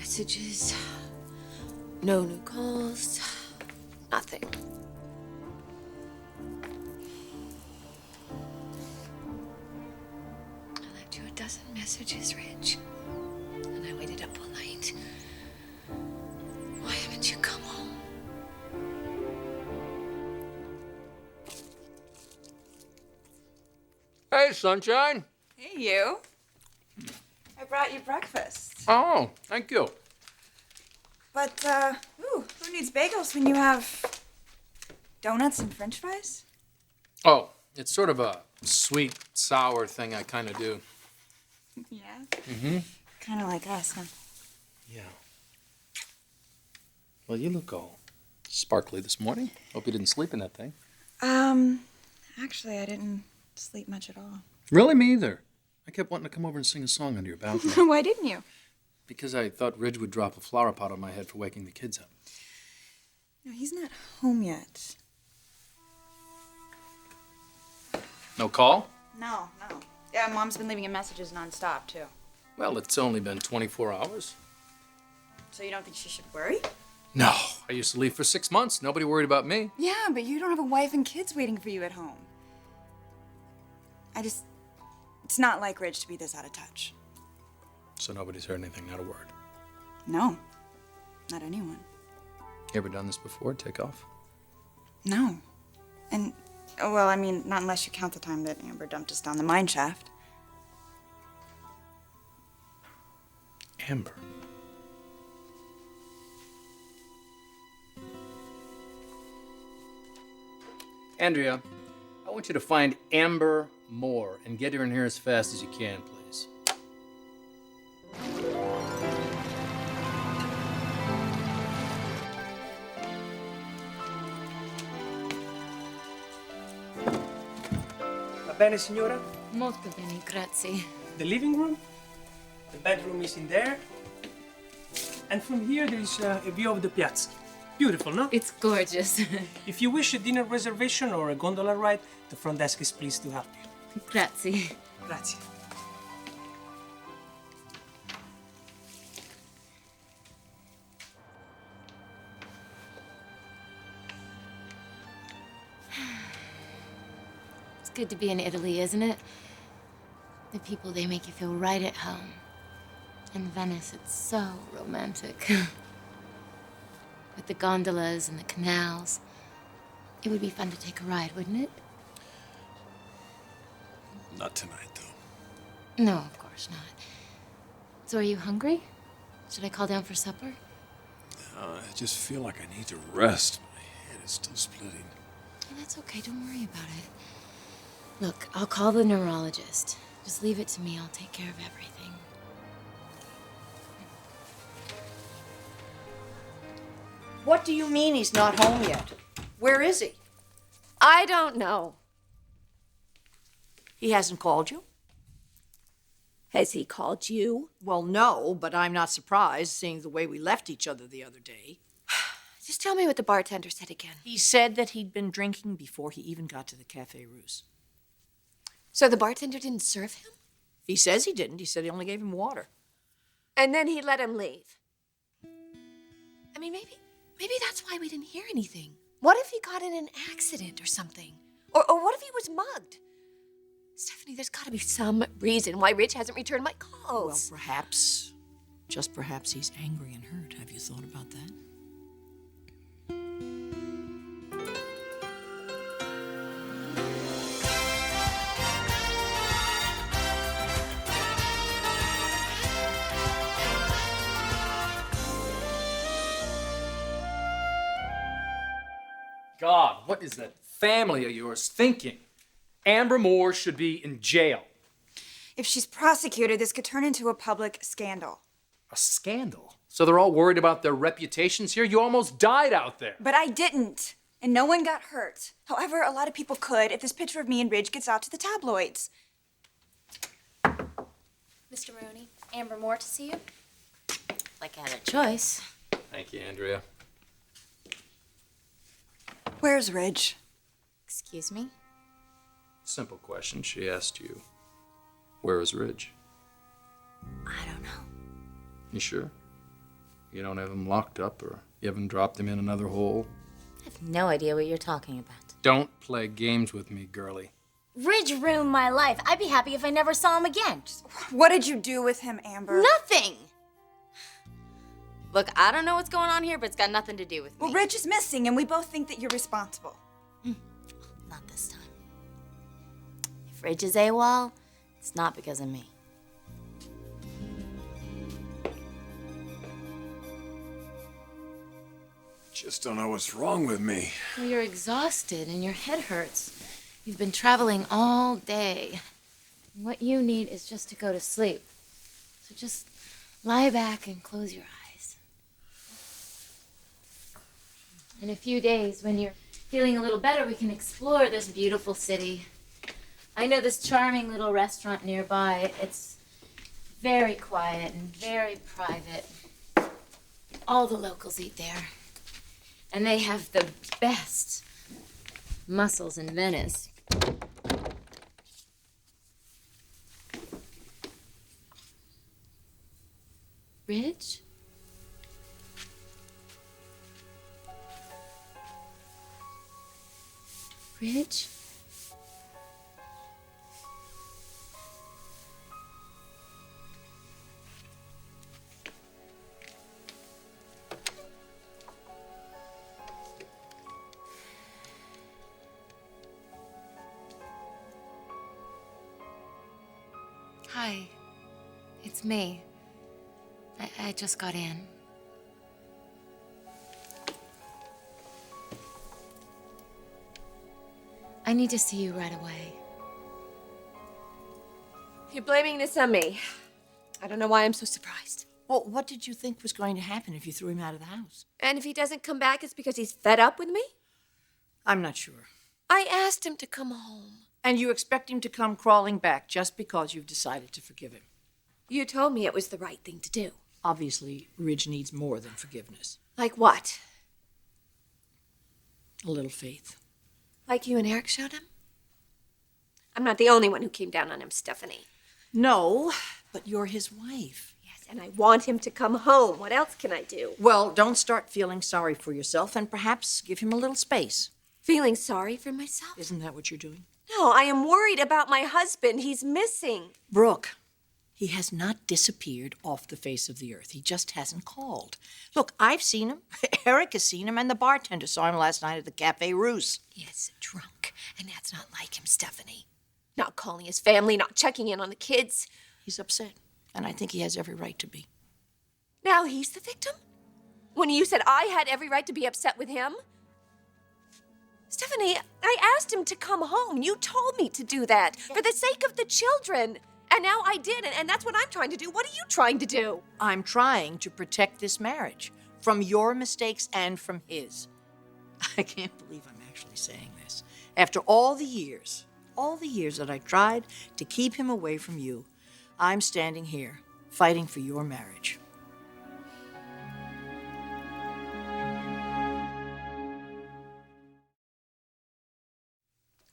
messages. No new calls. Nothing. I left you a dozen messages, Rich. And I waited up all night. Why haven't you come home? Hey, sunshine. Hey, you. I brought you breakfast. Oh, thank you. But, who needs bagels when you have donuts and french fries? Oh, it's sort of a sweet, sour thing I kind of do. Yeah? Mm-hmm. Kind of like us, huh? Yeah. Well, you look all sparkly this morning. Hope you didn't sleep in that thing. Actually, I didn't sleep much at all. Really, me either. I kept wanting to come over and sing a song under your balcony. Why didn't you? Because I thought Ridge would drop a flower pot on my head for waking the kids up. No, he's not home yet. No call? No. Yeah, Mom's been leaving him messages nonstop, too. Well, it's only been 24 hours. So you don't think she should worry? No, I used to leave for 6 months. Nobody worried about me. Yeah, but you don't have a wife and kids waiting for you at home. It's not like Ridge to be this out of touch. So nobody's heard anything, not a word. No, not anyone. You ever done this before, take off? No. And, well, I mean, not unless you count the time that Amber dumped us down the mine shaft. Amber. Andrea, I want you to find Amber Moore and get her in here as fast as you can, please. Va bene, signora? Molto bene, grazie. The living room? The bedroom is in there. And from here, there is a view of the piazza. Beautiful, no? It's gorgeous. If you wish a dinner reservation or a gondola ride, the front desk is pleased to help you. Grazie. Grazie. It's good to be in Italy, isn't it? The people, they make you feel right at home. In Venice, it's so romantic. With the gondolas and the canals. It would be fun to take a ride, wouldn't it? Not tonight, though. No, of course not. So are you hungry? Should I call down for supper? I just feel like I need to rest. My head is still splitting. Oh, that's okay, don't worry about it. Look, I'll call the neurologist. Just leave it to me, I'll take care of everything. What do you mean he's not home yet? Where is he? I don't know. He hasn't called you? Has he called you? Well, no, but I'm not surprised, seeing the way we left each other the other day. Just tell me what the bartender said again. He said that he'd been drinking before he even got to the Café Russe. So the bartender didn't serve him? He says he didn't. He said he only gave him water. And then he let him leave. I mean, maybe that's why we didn't hear anything. What if he got in an accident or something? Or what if he was mugged? Stephanie, there's got to be some reason why Rich hasn't returned my calls. Well, perhaps, just perhaps he's angry and hurt. Have you thought about that? God, what is that family of yours thinking? Amber Moore should be in jail. If she's prosecuted, this could turn into a public scandal. A scandal? So they're all worried about their reputations here? You almost died out there. But I didn't. And no one got hurt. However, a lot of people could if this picture of me and Ridge gets out to the tabloids. Mr. Maroney, Amber Moore to see you. Like I had a choice. Thank you, Andrea. Where's Ridge? Excuse me? Simple question. She asked you, where is Ridge? I don't know. You sure? You don't have him locked up, or you haven't dropped him in another hole? I have no idea what you're talking about. Don't play games with me, girlie. Ridge ruined my life. I'd be happy if I never saw him again. What did you do with him, Amber? Nothing! Look, I don't know what's going on here, but it's got nothing to do with me. Well, Ridge is missing, and we both think that you're responsible. Not this time. If Ridge is AWOL, it's not because of me. Just don't know what's wrong with me. Well, you're exhausted and your head hurts. You've been traveling all day. What you need is just to go to sleep. So just lie back and close your eyes. In a few days, when you're feeling a little better, we can explore this beautiful city. I know this charming little restaurant nearby. It's very quiet and very private. All the locals eat there. And they have the best mussels in Venice. Ridge? Ridge? Hi, it's me. I just got in. I need to see you right away. You're blaming this on me. I don't know why I'm so surprised. Well, what did you think was going to happen if you threw him out of the house? And if he doesn't come back, it's because he's fed up with me? I'm not sure. I asked him to come home. And you expect him to come crawling back just because you've decided to forgive him. You told me it was the right thing to do. Obviously, Ridge needs more than forgiveness. Like what? A little faith. Like you and Eric showed him? I'm not the only one who came down on him, Stephanie. No, but you're his wife. Yes, and I want him to come home. What else can I do? Well, don't start feeling sorry for yourself and perhaps give him a little space. Feeling sorry for myself? Isn't that what you're doing? No, I am worried about my husband. He's missing. Brooke, he has not disappeared off the face of the earth. He just hasn't called. Look, I've seen him. Eric has seen him, and the bartender saw him last night at the Cafe Russe. Yes, drunk. And that's not like him, Stephanie. Not calling his family, not checking in on the kids. He's upset, and I think he has every right to be. Now he's the victim? When you said I had every right to be upset with him? Stephanie, I asked him to come home. You told me to do that for the sake of the children. And now I did, and that's what I'm trying to do. What are you trying to do? I'm trying to protect this marriage from your mistakes and from his. I can't believe I'm actually saying this. After all the years that I tried to keep him away from you, I'm standing here fighting for your marriage.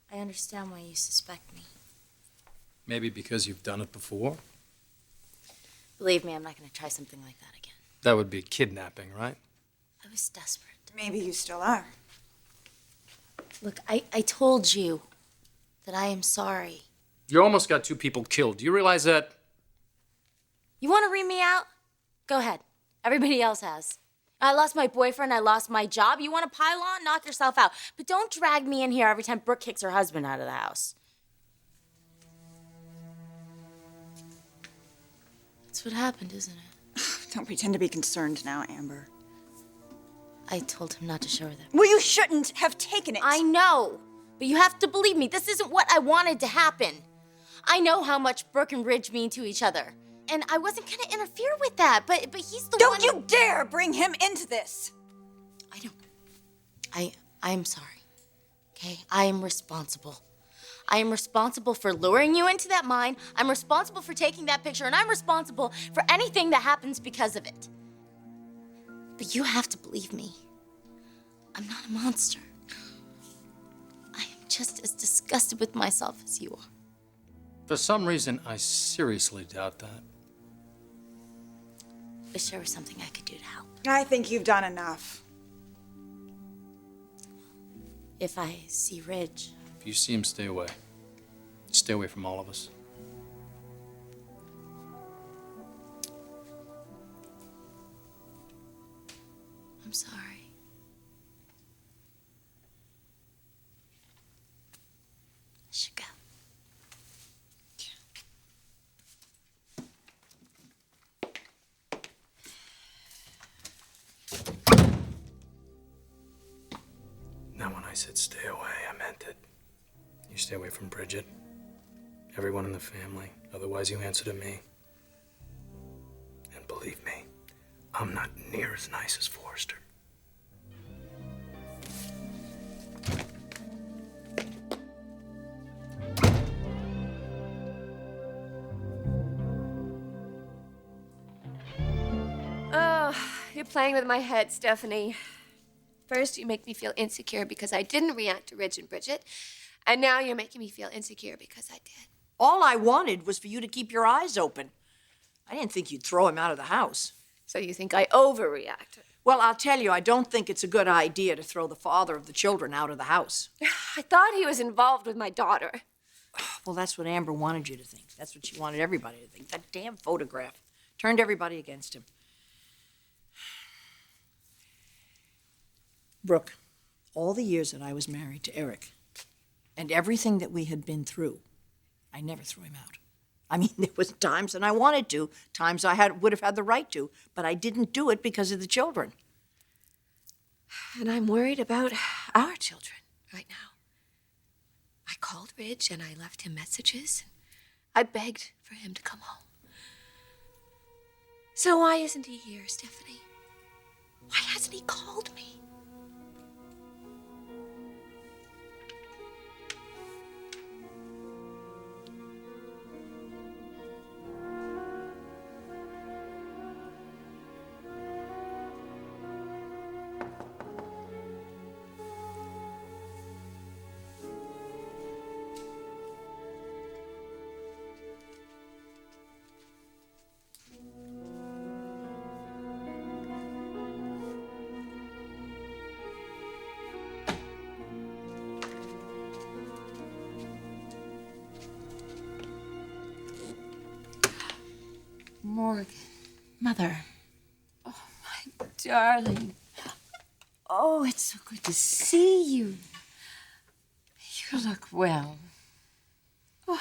I understand why you suspect me. Maybe because you've done it before? Believe me, I'm not going to try something like that again. That would be kidnapping, right? I was desperate. Maybe you still are. Look, I told you that I am sorry. You almost got 2 people killed. Do you realize that? You want to read me out? Go ahead. Everybody else has. I lost my boyfriend. I lost my job. You want to pile on? Knock yourself out. But don't drag me in here every time Brooke kicks her husband out of the house. That's what happened, isn't it? Don't pretend to be concerned now, Amber. I told him not to show her that. Well, you shouldn't have taken it. I know, but you have to believe me. This isn't what I wanted to happen. I know how much Brooke and Ridge mean to each other. And I wasn't going to interfere with that, but he's the one... Don't you dare bring him into this! I don't... I am sorry, okay? I am responsible. I am responsible for luring you into that mine. I'm responsible for taking that picture, and I'm responsible for anything that happens because of it. But you have to believe me. I'm not a monster. I am just as disgusted with myself as you are. For some reason, I seriously doubt that. Wish there was something I could do to help. I think you've done enough. If I see Ridge, If you see him, stay away. Stay away from all of us. I'm sorry. I should go. Now, when I said stay away, I meant it. You stay away from Bridget, everyone in the family. Otherwise, you answer to me. And believe me, I'm not near as nice as Forrester. Oh, you're playing with my head, Stephanie. First, you make me feel insecure because I didn't react to Ridge and Bridget, and now you're making me feel insecure because I did. All I wanted was for you to keep your eyes open. I didn't think you'd throw him out of the house. So you think I overreacted? Well, I'll tell you, I don't think it's a good idea to throw the father of the children out of the house. I thought he was involved with my daughter. Well, that's what Amber wanted you to think. That's what she wanted everybody to think. That damn photograph turned everybody against him. Brooke, all the years that I was married to Eric and everything that we had been through, I never threw him out. I mean, there was times when I wanted to, times I would have had the right to, but I didn't do it because of the children. And I'm worried about our children right now. I called Ridge and I left him messages. I begged for him to come home. So why isn't he here, Stephanie? Why hasn't he called me? Morgan, Mother. Oh, my darling. Oh, it's so good to see you. You look well. Oh.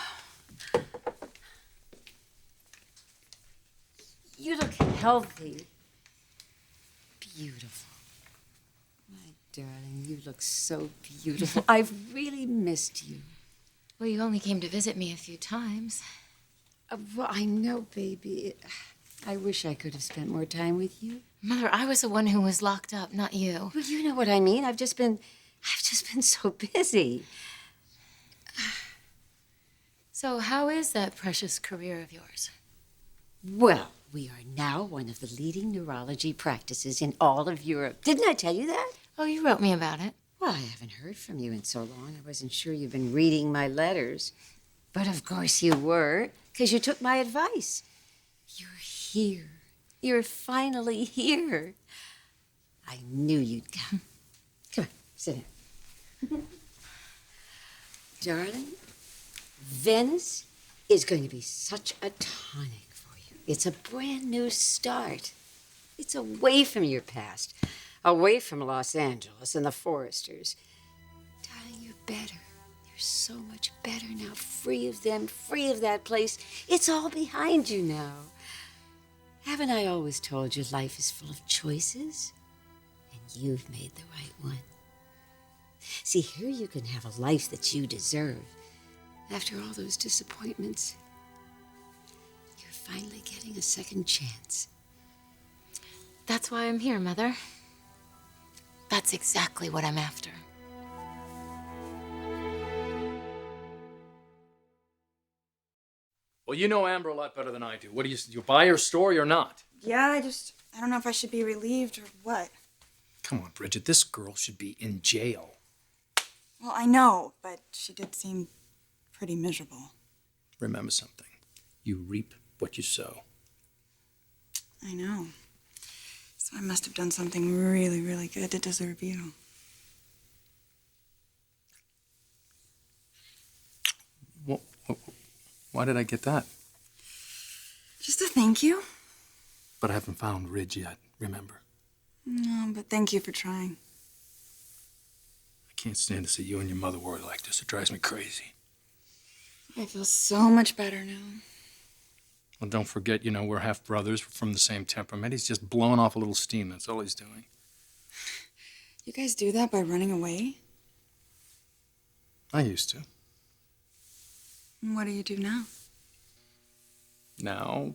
You look healthy. Beautiful. My darling, you look so beautiful. I've really missed you. Well, you only came to visit me a few times. Well, I know, baby. I wish I could have spent more time with you. Mother, I was the one who was locked up, not you. Well, you know what I mean. I've just been so busy. So how is that precious career of yours? Well, we are now one of the leading neurology practices in all of Europe. Didn't I tell you that? Oh, you wrote me about it. Well, I haven't heard from you in so long. I wasn't sure you've been reading my letters. But of course you were, because you took my advice. You're here. You're finally here. I knew you'd come. Come on, sit down. Darling, Venice is going to be such a tonic for you. It's a brand new start. It's away from your past, away from Los Angeles and the Forresters. Darling, you're better. You're so much better now, free of them, free of that place. It's all behind you now. Haven't I always told you life is full of choices? And you've made the right one. See, here you can have a life that you deserve. After all those disappointments, you're finally getting a second chance. That's why I'm here, Mother. That's exactly what I'm after. Well, you know Amber a lot better than I do. What do you buy her story or not? Yeah, I don't know if I should be relieved or what. Come on, Bridget, this girl should be in jail. Well, I know, but she did seem pretty miserable. Remember something. You reap what you sow. I know. So I must have done something really, really good to deserve you. Why did I get that? Just a thank you. But I haven't found Ridge yet, remember? No, but thank you for trying. I can't stand to see you and your mother worry like this. It drives me crazy. I feel so much better now. Well, don't forget, we're half brothers. We're from the same temperament. He's just blowing off a little steam. That's all he's doing. You guys do that by running away? I used to. And what do you do now? Now,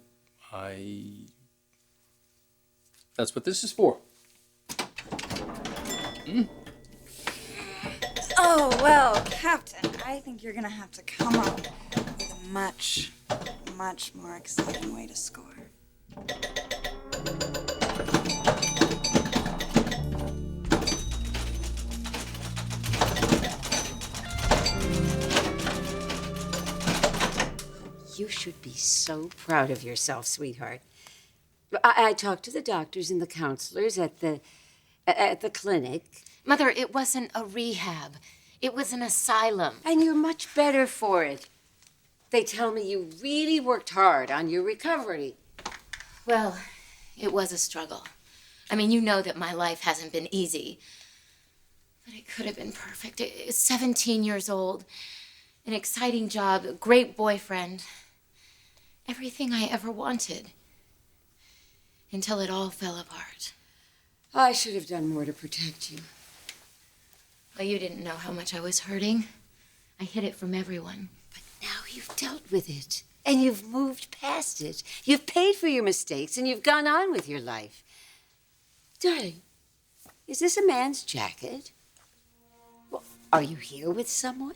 That's what this is for. Oh, well, Captain, I think you're gonna have to come up with a much, much more exciting way to score. You should be so proud of yourself, sweetheart. I talked to the doctors and the counselors at the clinic. Mother, it wasn't a rehab. It was an asylum. And you're much better for it. They tell me you really worked hard on your recovery. Well, it was a struggle. I mean, you know that my life hasn't been easy. But it could have been perfect. It's 17 years old, an exciting job, a great boyfriend. Everything I ever wanted. Until it all fell apart. I should have done more to protect you. Well, you didn't know how much I was hurting. I hid it from everyone. But now you've dealt with it. And you've moved past it. You've paid for your mistakes and you've gone on with your life. Darling, is this a man's jacket? Well, are you here with someone?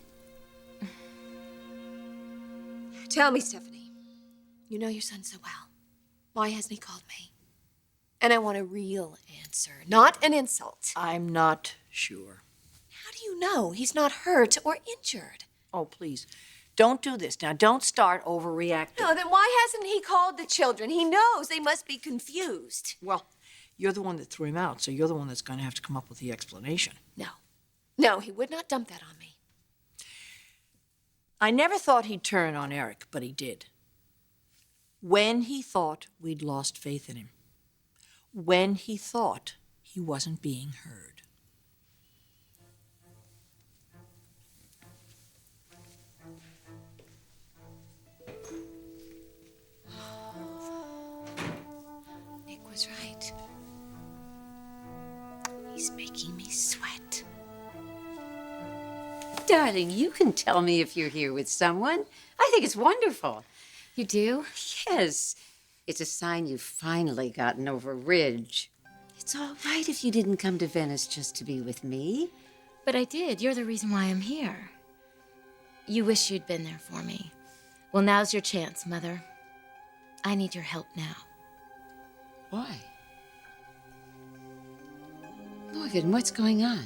Tell me, Stephanie. You know your son so well. Why hasn't he called me? And I want a real answer, not an insult. I'm not sure. How do you know he's not hurt or injured? Oh, please. Don't do this. Now, don't start overreacting. No, then why hasn't he called the children? He knows they must be confused. Well, you're the one that threw him out, so you're the one that's going to have to come up with the explanation. No, he would not dump that on me. I never thought he'd turn on Eric, but he did. When he thought we'd lost faith in him. When he thought he wasn't being heard. Nick was right. He's making me sweat. Darling, you can tell me if you're here with someone. I think it's wonderful. You do? Yes. It's a sign you've finally gotten over Ridge. It's all right if you didn't come to Venice just to be with me. But I did. You're the reason why I'm here. You wish you'd been there for me. Well, now's your chance, Mother. I need your help now. Why? Morgan, what's going on?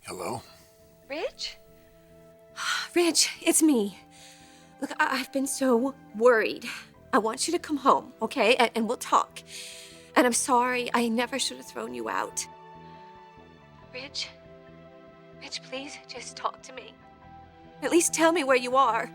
Hello? Ridge? Ridge, it's me. Look, I've been so worried. I want you to come home, okay? And we'll talk. And I'm sorry, I never should have thrown you out. Ridge, please just talk to me. At least tell me where you are.